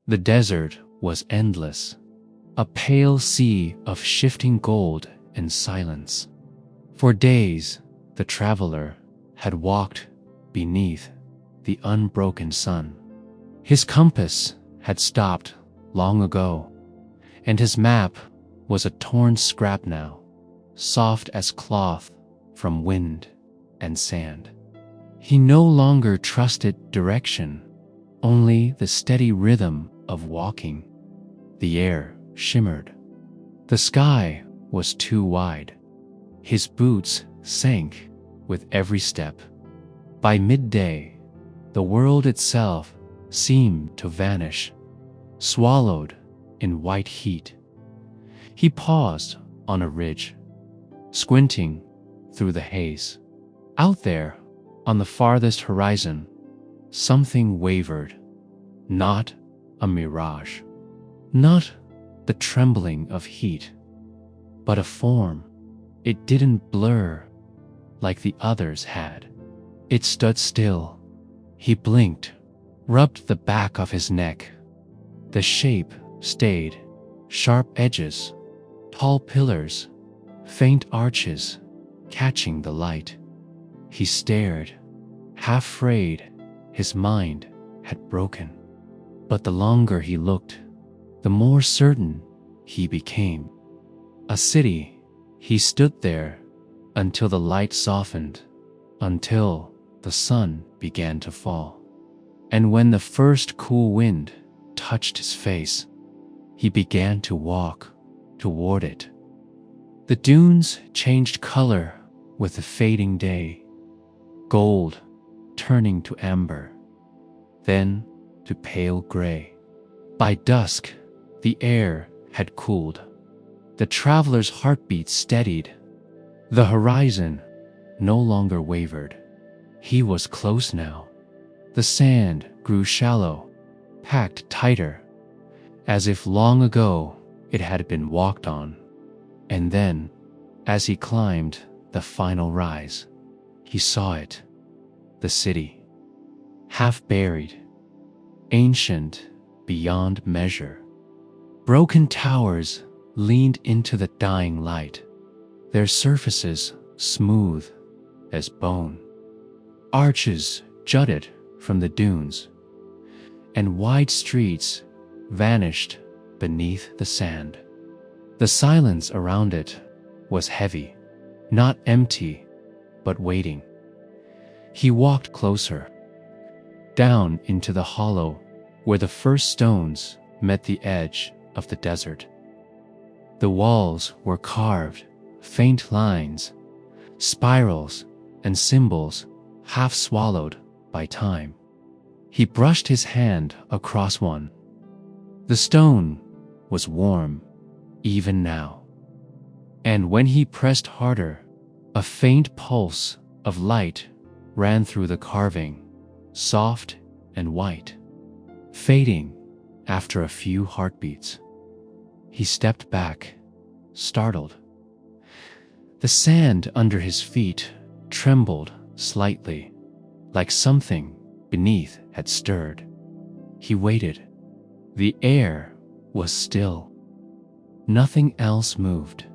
The desert was endless, a pale sea of shifting gold and silence. For days, the traveler had walked beneath the unbroken sun. His compass had stopped long ago, and his map was a torn scrap now, soft as cloth from wind and sand. He no longer trusted direction, only the steady rhythm of walking. The air shimmered. The sky was too wide. His boots sank with every step. By midday, the world itself seemed to vanish, swallowed in white heat. He paused on a ridge, squinting through the haze. Out there, on the farthest horizon, something wavered. Not a mirage, not the trembling of heat, but a form. It didn't blur like the others had. It stood still. He blinked, rubbed the back of his neck. The shape stayed, sharp edges, tall pillars, faint arches, catching the light. He stared, half afraid his mind had broken. But the longer he looked, the more certain he became. A city. He stood there until the light softened, until the sun began to fall. And when the first cool wind touched his face, he began to walk toward it. The dunes changed color with the fading day, gold turning to amber, then to pale gray. By dusk, the air had cooled. The traveler's heartbeat steadied. The horizon no longer wavered. He was close now. The sand grew shallow, packed tighter, as if long ago it had been walked on. And then, as he climbed the final rise, he saw it, the city, half buried, ancient beyond measure. Broken towers leaned into the dying light, their surfaces smooth as bone. Arches jutted from the dunes, and wide streets vanished beneath the sand. The silence around it was heavy, not empty, but waiting. He walked closer, down into the hollow where the first stones met the edge of the desert. The walls were carved, faint lines, spirals, and symbols half swallowed by time. He brushed his hand across one. The stone was warm, even now. And when he pressed harder, a faint pulse of light ran through the carving, soft and white, fading after a few heartbeats. He stepped back, startled. The sand under his feet trembled slightly, like something beneath had stirred. He waited. The air was still. Nothing else moved.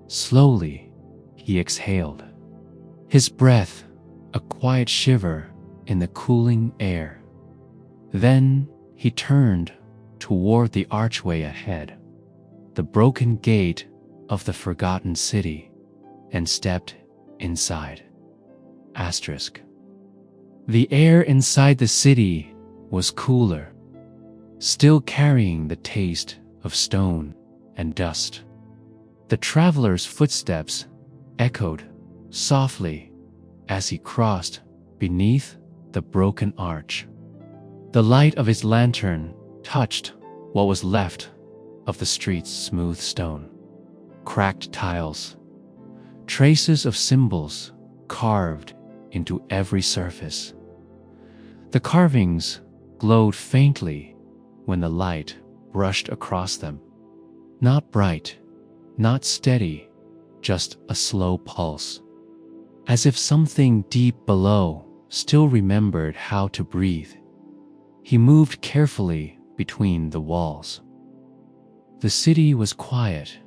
Slowly, he exhaled. His breath, a quiet shiver in the cooling air. Then he turned toward the archway ahead, the broken gate of the forgotten city, and stepped inside. Asterisk. The air inside the city was cooler, still carrying the taste of stone and dust. The traveler's footsteps echoed softly as he crossed beneath the broken arch. The light of his lantern touched what was left of the street's smooth stone. Cracked tiles, traces of symbols carved into every surface. The carvings glowed faintly when the light brushed across them. Not bright, not steady, just a slow pulse, as if something deep below still remembered how to breathe. He moved carefully between the walls. The city was quiet,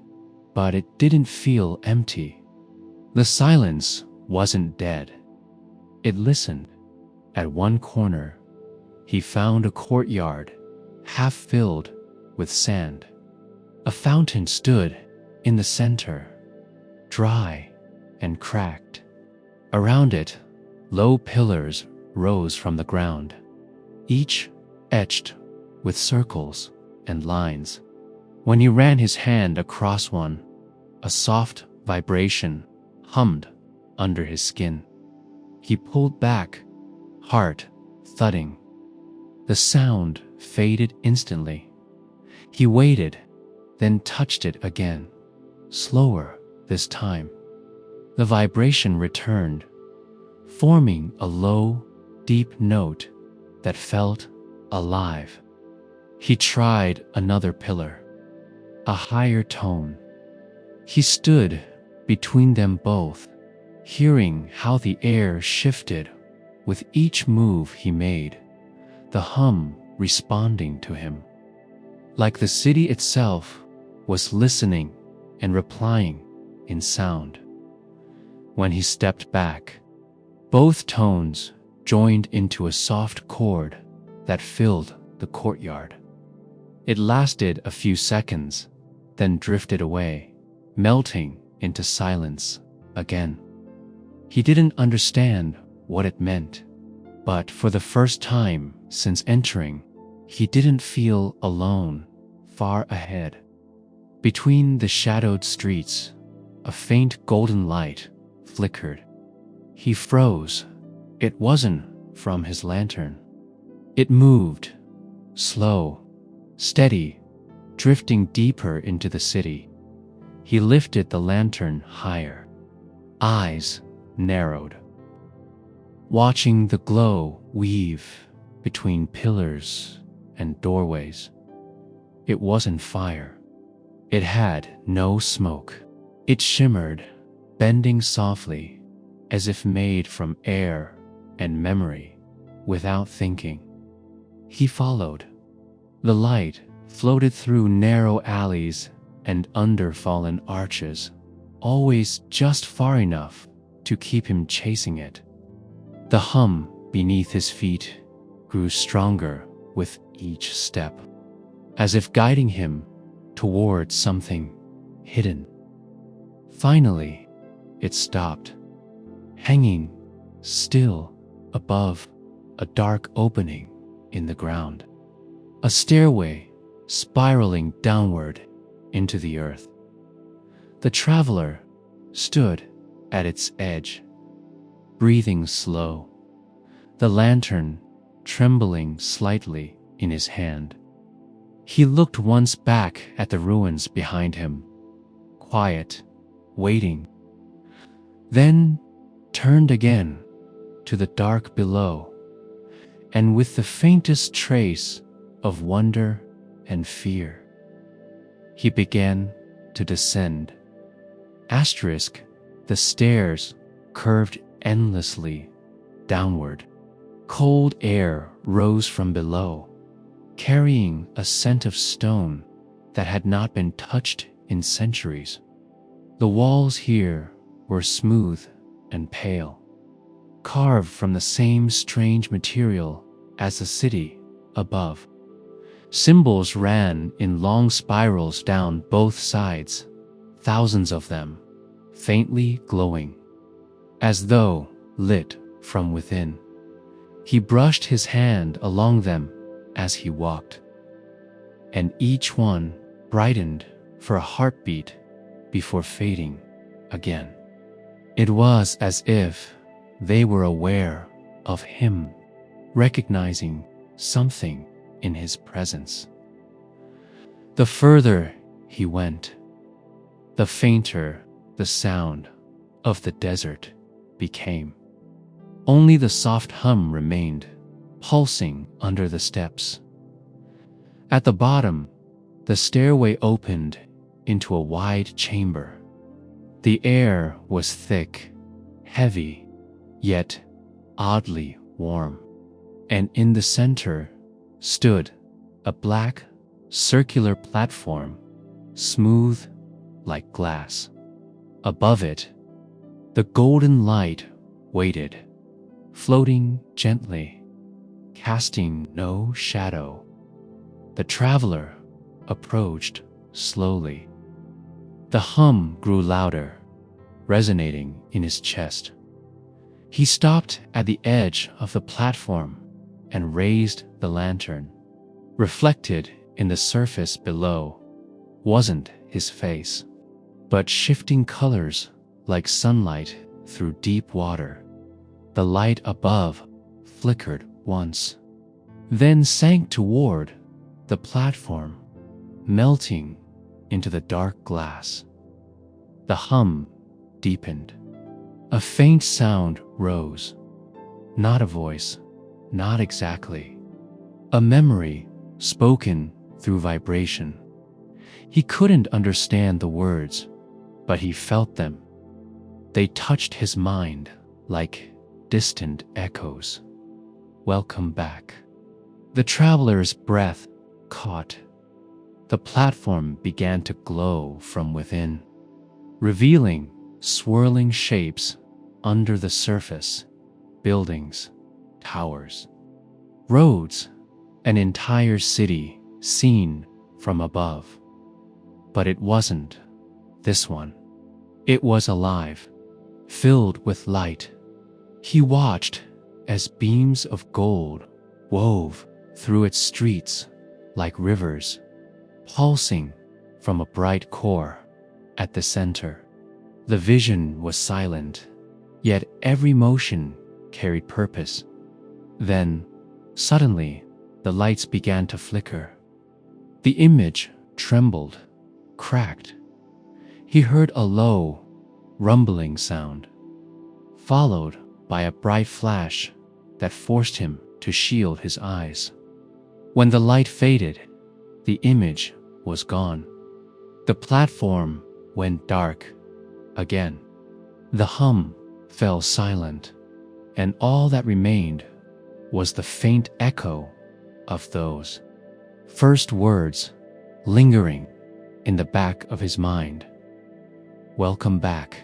but it didn't feel empty. The silence wasn't dead. It listened. At one corner, he found a courtyard half filled with sand. A fountain stood in the center, dry and cracked. Around it, low pillars rose from the ground, each etched with circles and lines. When he ran his hand across one, a soft vibration hummed under his skin. He pulled back, heart thudding. The sound faded instantly. He waited, then touched it again, slower this time. The vibration returned, forming a low, deep note that felt alive. He tried another pillar, a higher tone. He stood between them both, hearing how the air shifted with each move he made, the hum responding to him. Like the city itself was listening and replying in sound. When he stepped back, both tones joined into a soft chord that filled the courtyard. It lasted a few seconds, then drifted away, melting into silence again. He didn't understand what it meant, but for the first time since entering, he didn't feel alone far ahead. Between the shadowed streets, a faint golden light flickered. He froze. It wasn't from his lantern. It moved, slow, steady, drifting deeper into the city. He lifted the lantern higher, eyes narrowed, watching the glow weave between pillars and doorways. It wasn't fire. It had no smoke. It shimmered, bending softly, as if made from air and memory, without thinking. He followed. The light floated through narrow alleys and under fallen arches, always just far enough to keep him chasing it. The hum beneath his feet grew stronger with each step, as if guiding him towards something hidden. Finally, it stopped, hanging still above a dark opening in the ground, a stairway spiraling downward into the earth. The traveler stood at its edge, breathing slow, the lantern trembling slightly in his hand. He looked once back at the ruins behind him, quiet, waiting, then turned again to the dark below, and with the faintest trace of wonder and fear, he began to descend. The stairs curved endlessly downward. Cold air rose from below, carrying a scent of stone that had not been touched in centuries. The walls here were smooth and pale, carved from the same strange material as the city above. Symbols ran in long spirals down both sides, thousands of them, faintly glowing, as though lit from within. He brushed his hand along them as he walked, and each one brightened for a heartbeat before fading again. It was as if they were aware of him, recognizing something in his presence. The further he went, the fainter the sound of the desert became. Only the soft hum remained, pulsing under the steps. At the bottom, the stairway opened into a wide chamber. The air was thick, heavy, yet oddly warm, and in the center stood a black, circular platform, smooth like glass. Above it, the golden light waited, floating gently, casting no shadow. The traveler approached slowly. The hum grew louder, resonating in his chest. He stopped at the edge of the platform and raised the lantern. Reflected in the surface below wasn't his face, but shifting colors like sunlight through deep water. The light above flickered once, then sank toward the platform, melting into the dark glass. The hum deepened. A faint sound rose. Not a voice, not exactly. A memory spoken through vibration. He couldn't understand the words, but he felt them. They touched his mind like distant echoes. Welcome back. The traveler's breath caught. The platform began to glow from within, revealing swirling shapes under the surface, buildings, towers, roads, an entire city seen from above. But it wasn't this one. It was alive, filled with light. He watched as beams of gold wove through its streets like rivers, pulsing from a bright core at the center. The vision was silent, yet every motion carried purpose. Then, suddenly, the lights began to flicker. The image trembled, cracked. He heard a low, rumbling sound, followed by a bright flash that forced him to shield his eyes. When the light faded, the image was gone. The platform went dark again. The hum fell silent, and all that remained was the faint echo of those first words lingering in the back of his mind. Welcome back.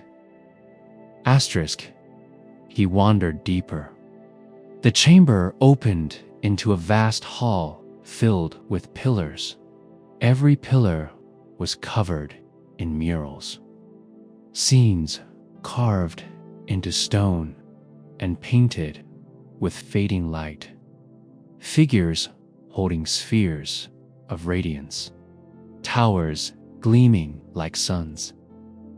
Asterisk. He wandered deeper. The chamber opened into a vast hall filled with pillars. Every pillar was covered in murals. Scenes carved into stone and painted with fading light. Figures holding spheres of radiance. Towers gleaming like suns.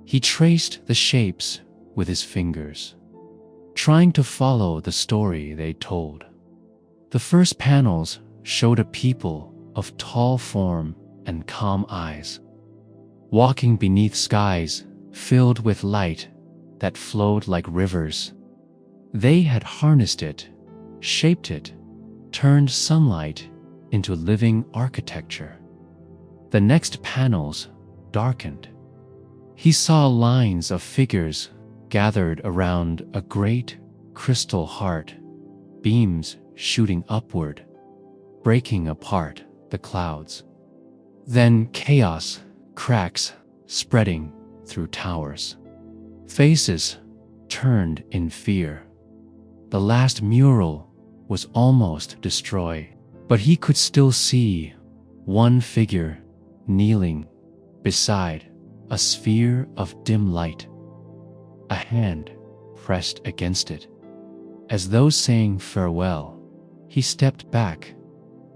He traced the shapes with his fingers, trying to follow the story they told. The first panels showed a people of tall form and calm eyes, walking beneath skies filled with light that flowed like rivers. They had harnessed it, shaped it, turned sunlight into living architecture. The next panels darkened. He saw lines of figures gathered around a great crystal heart, beams shooting upward, breaking apart the clouds. Then chaos, cracks spreading through towers. Faces turned in fear. The last mural was almost destroyed, but he could still see one figure kneeling beside a sphere of dim light. A hand pressed against it. As though saying farewell, he stepped back,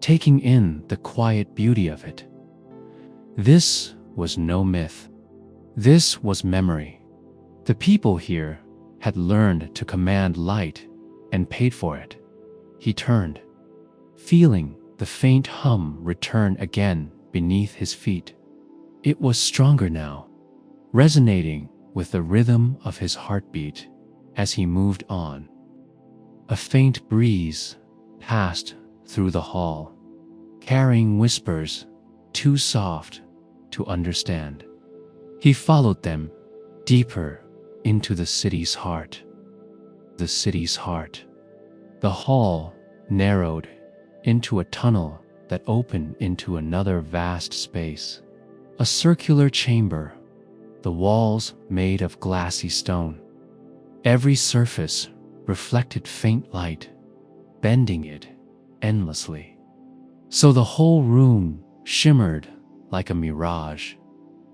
taking in the quiet beauty of it. This was no myth. This was memory. The people here had learned to command light and paid for it. He turned, feeling the faint hum return again beneath his feet. It was stronger now, resonating with the rhythm of his heartbeat as he moved on. A faint breeze passed through the hall, carrying whispers too soft to understand. He followed them deeper into the city's heart. The city's heart. The hall narrowed into a tunnel that opened into another vast space. A circular chamber, the walls made of glassy stone. Every surface reflected faint light, bending it endlessly. So the whole room shimmered like a mirage.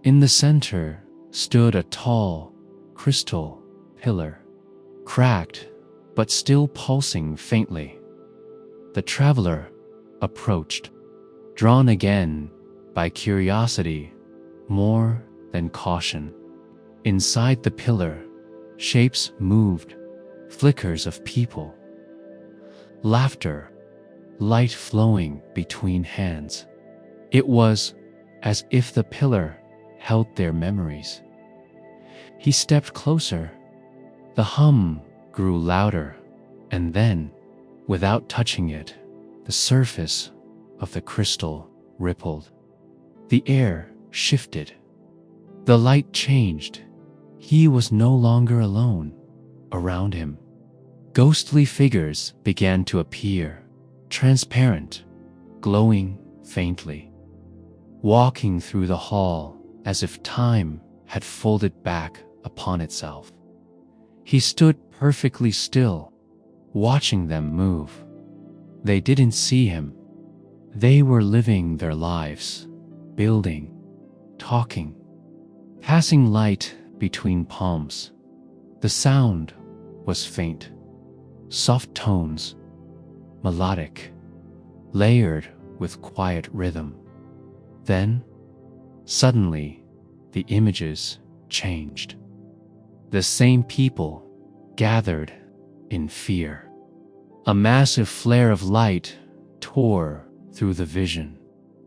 In the center stood a tall, crystal pillar, cracked but still pulsing faintly. The traveler approached, drawn again by curiosity more than caution. Inside the pillar, shapes moved, flickers of people, laughter, light flowing between hands. It was as if the pillar held their memories. He stepped closer. The hum grew louder, and then, without touching it, the surface of the crystal rippled. The air shifted. The light changed. He was no longer alone. Around him, ghostly figures began to appear, transparent, glowing faintly, walking through the hall as if time had folded back upon itself. He stood perfectly still, watching them move. They didn't see him. They were living their lives, building, talking, passing light between palms. The sound was faint, soft tones, melodic, layered with quiet rhythm. Then, suddenly, the images changed. The same people gathered in fear. A massive flare of light tore through the vision.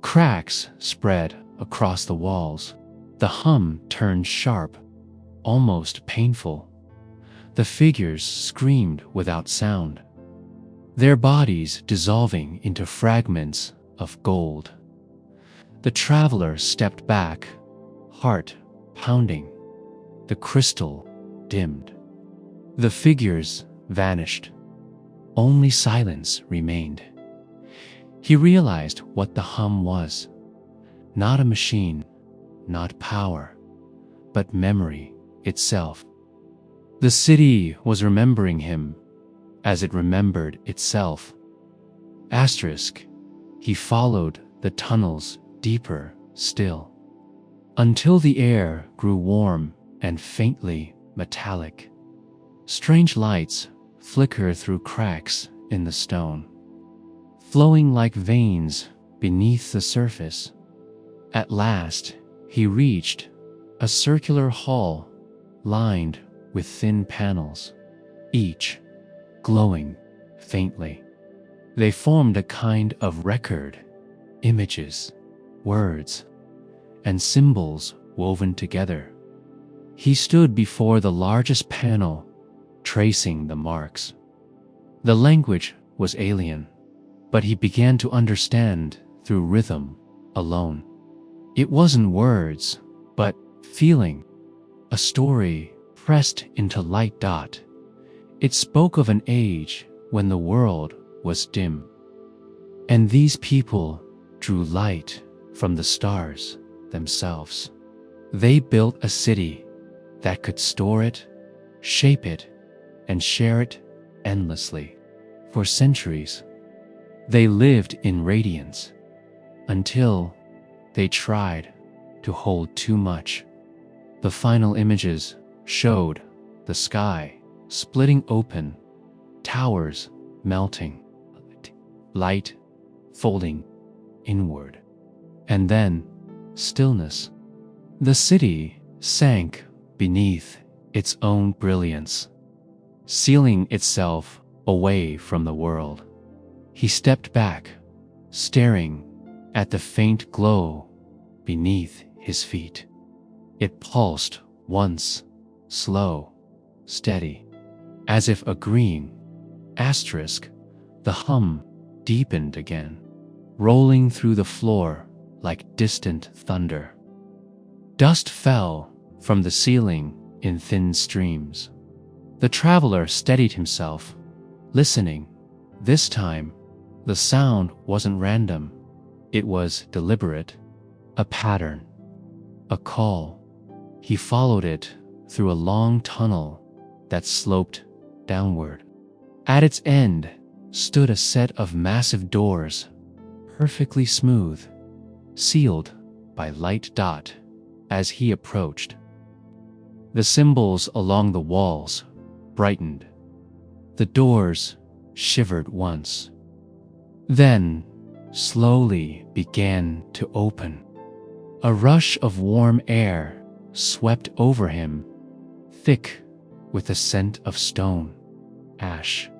Cracks spread across the walls. The hum turned sharp, almost painful. The figures screamed without sound, their bodies dissolving into fragments of gold. The traveler stepped back, heart pounding. The crystal dimmed. The figures vanished. Only silence remained. He realized what the hum was. Not a machine, not power, but memory itself. The city was remembering him as it remembered itself. Asterisk, he followed the tunnels deeper still, until the air grew warm and faintly metallic. Strange lights flicker through cracks in the stone, flowing like veins beneath the surface. At last, he reached a circular hall lined with thin panels, each glowing faintly. They formed a kind of record, images, words, and symbols woven together. He stood before the largest panel, tracing the marks. The language was alien, but he began to understand through rhythm alone. It wasn't words, but feeling, a story pressed into light dot. It spoke of an age when the world was dim, and these people drew light from the stars themselves. They built a city that could store it, shape it, and share it endlessly. For centuries, they lived in radiance until they tried to hold too much. The final images showed the sky splitting open, towers melting, light folding inward, and then stillness. The city sank beneath its own brilliance, sealing itself away from the world. He stepped back, staring at the faint glow beneath his feet. It pulsed once, slow, steady, as if agreeing. Asterisk, the hum deepened again, rolling through the floor like distant thunder. Dust fell from the ceiling in thin streams. The traveler steadied himself, listening. This time, the sound wasn't random. It was deliberate, a pattern, a call. He followed it through a long tunnel that sloped downward. At its end stood a set of massive doors, perfectly smooth, sealed by light dot as he approached. The symbols along the walls brightened. The doors shivered once, then slowly began to open. A rush of warm air swept over him, thick with the scent of stone, ash,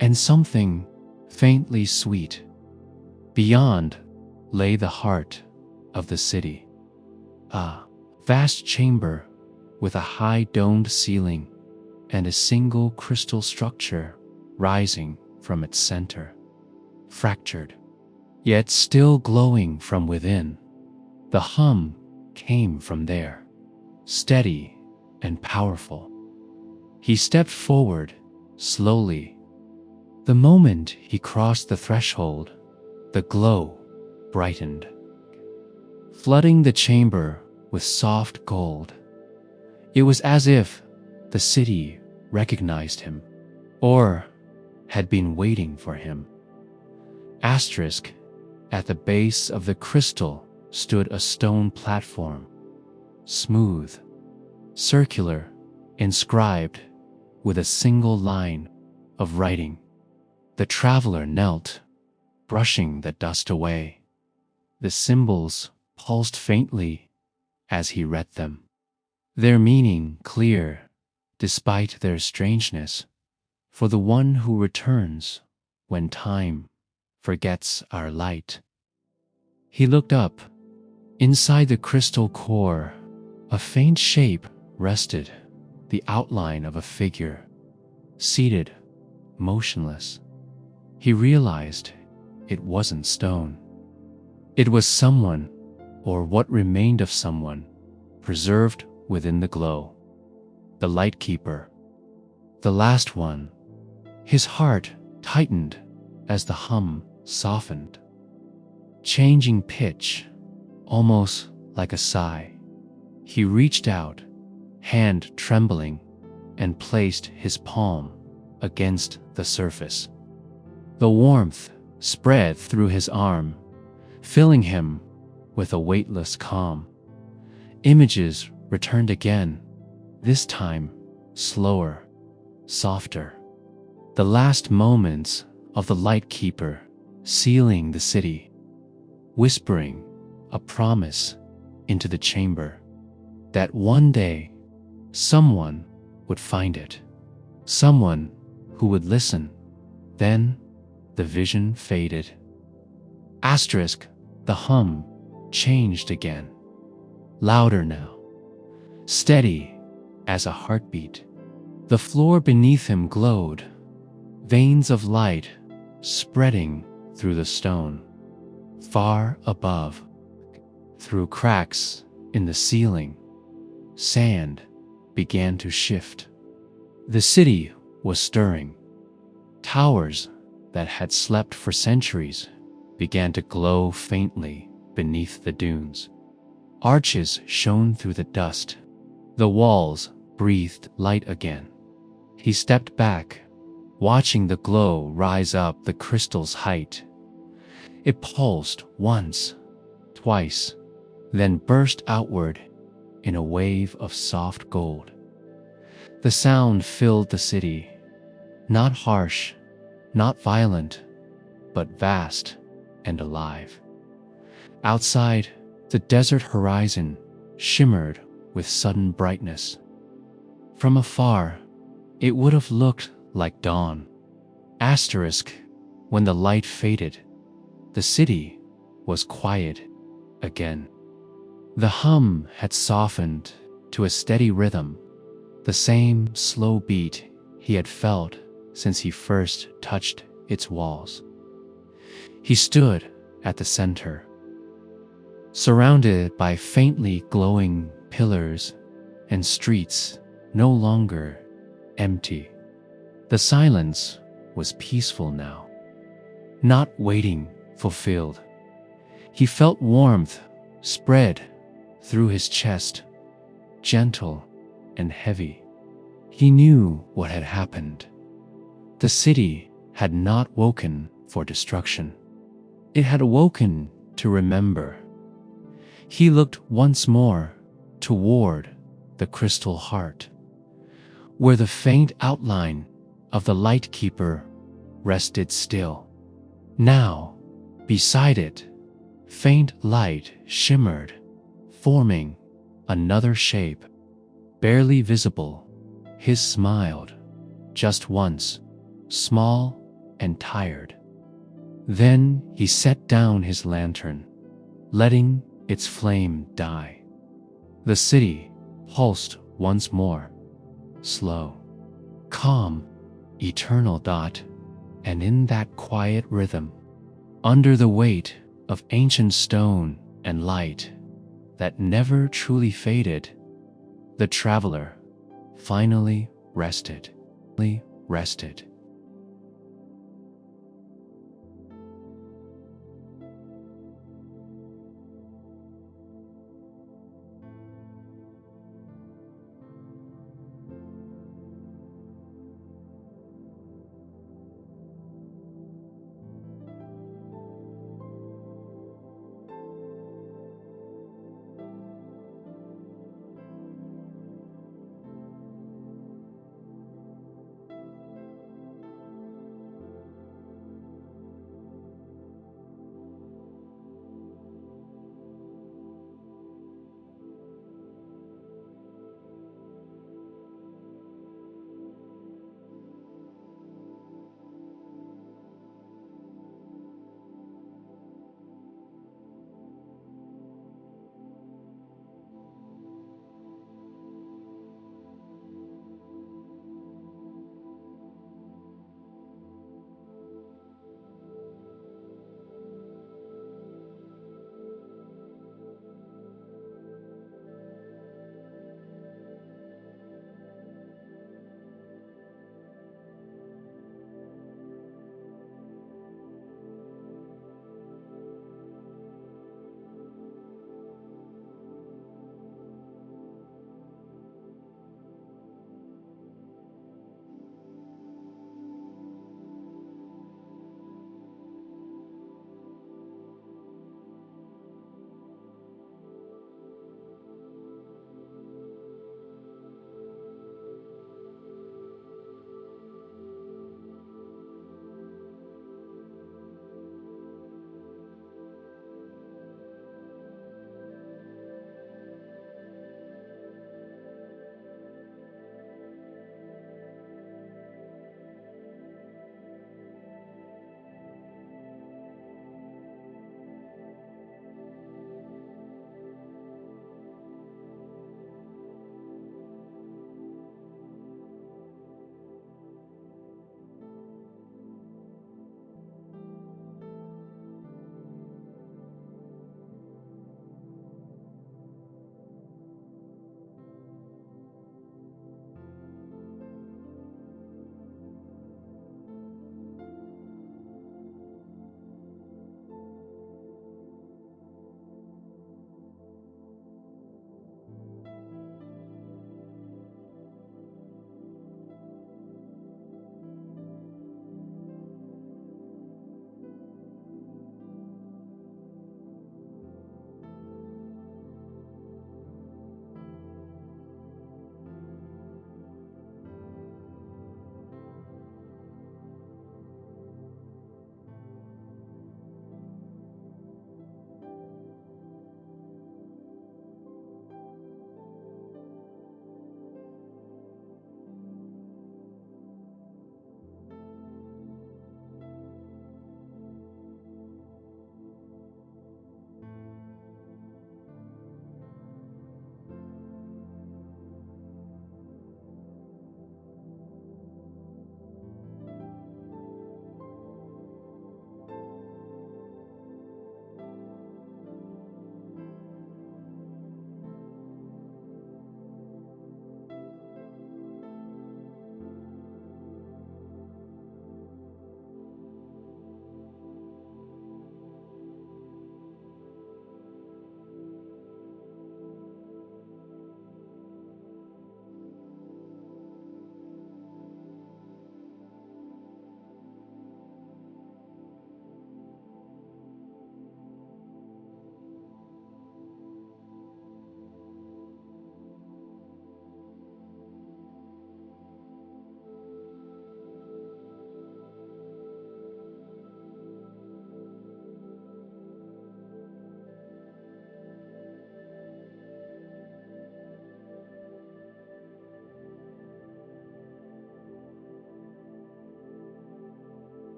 and something faintly sweet. Beyond lay the heart of the city, a vast chamber with a high domed ceiling and a single crystal structure rising from its center, fractured, yet still glowing from within. The hum came from there, steady and powerful. He stepped forward, slowly. The moment he crossed the threshold, the glow brightened, flooding the chamber with soft gold. It was as if the city recognized him, or had been waiting for him. Asterisk, at the base of the crystal stood a stone platform, smooth, circular, inscribed with a single line of writing. The traveler knelt, brushing the dust away. The symbols pulsed faintly as he read them, their meaning clear despite their strangeness, for the one who returns when time forgets our light. He looked up. Inside the crystal core, a faint shape rested, the outline of a figure, seated, motionless. He realized it wasn't stone. It was someone, or what remained of someone, preserved within the glow. The Lightkeeper, the last one. His heart tightened as the hum softened, changing pitch, almost like a sigh. He reached out, hand trembling, and placed his palm against the surface. The warmth spread through his arm, filling him with a weightless calm. Images returned again, this time slower, softer. The last moments of the Lightkeeper sealing the city, whispering a promise into the chamber that one day someone would find it, someone who would listen. Then the vision faded. Asterisk, the hum changed again, louder now, steady as a heartbeat. The floor beneath him glowed, veins of light spreading through the stone. Far above, through cracks in the ceiling, sand began to shift. The city was stirring. Towers that had slept for centuries began to glow faintly beneath the dunes. Arches shone through the dust. The walls breathed light again. He stepped back, watching the glow rise up the crystal's height. It pulsed once, twice, then burst outward in a wave of soft gold. The sound filled the city, not harsh, not violent, but vast and alive. Outside, the desert horizon shimmered with sudden brightness. From afar, it would have looked like dawn. Asterisk, when the light faded, the city was quiet again. The hum had softened to a steady rhythm, the same slow beat he had felt since he first touched its walls. He stood at the center, surrounded by faintly glowing pillars and streets no longer empty. The silence was peaceful now, not waiting fulfilled. He felt warmth spread through his chest, gentle and heavy. He knew what had happened. The city had not woken for destruction. It had awoken to remember. He looked once more toward the crystal heart, where the faint outline of the Lightkeeper rested still. Now, beside it, faint light shimmered, forming another shape, barely visible. He smiled, just once, small and tired. Then he set down his lantern, letting its flame die. The city pulsed once more, slow, calm, eternal. And in that quiet rhythm, under the weight of ancient stone and light that never truly faded, the traveler finally rested.